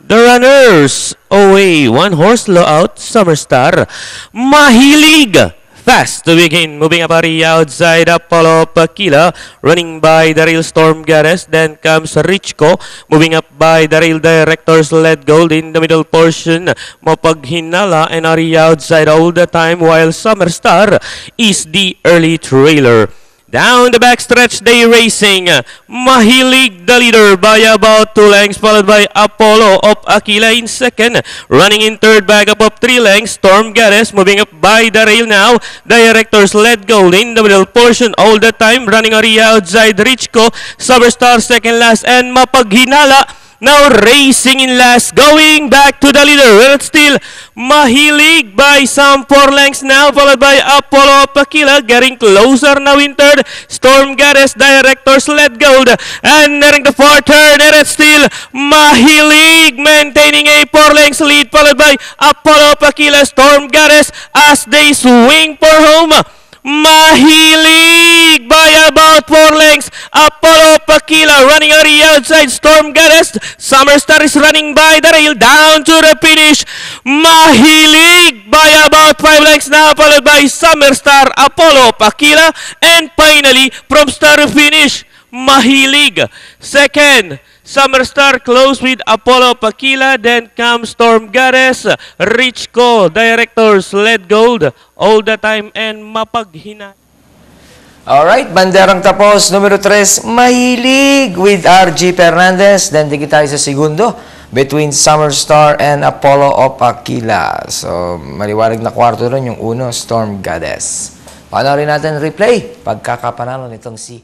The runners away, one horse low out, Summer Star. Mahilig, fast to begin, moving up area outside Apollo Pakila, running by the rail Storm Goddess. Then comes Richco, moving up by the rail Directors Led Gold in the middle portion. Mapaghinala and area outside all the time, while Summer Star is the early trailer. Down the backstretch, they racing. Mahilig, the leader by about 2 lengths, followed by Apollo of Aquila in second. Running in third, back up of 3 lengths. Storm Goddess moving up by the rail now. Directors Led Gold in the middle portion all the time. Running area outside Richco. Summer Star second last, and Mapaghinala now racing in last, going back to the leader. Well, it's still Mahilig by some 4 lengths now, followed by Apollo Pakila, getting closer now in third. Storm Goddess, Directors Led Gold, and nearing the fourth turn, and it's still Mahilig maintaining a 4 lengths lead, followed by Apollo Pakila, Storm Goddess as they swing for home. Mahilig by about 4 lengths. Apollo Pakila running area outside Storm Goddess. Summer Star is running by the rail down to the finish. Mahilig by about 5 lengths now, followed by Summer Star, Apollo Pakila, and finally from start to finish, Mahilig. Second, Summer Star close with Apollo Pakila, then comes Storm Goddess, Richco, Directors Led Gold all the time, and Mapaghina. Alright, banderang tapos, numero 3, Mahilig with RG Fernandez. Then tingin tayo sa segundo, between Summer Star and Apollo of Aquila. So, maliwanag na kwarto rin yung uno, Storm Goddess. Panoorin natin replay, pagkakapanalo nitong si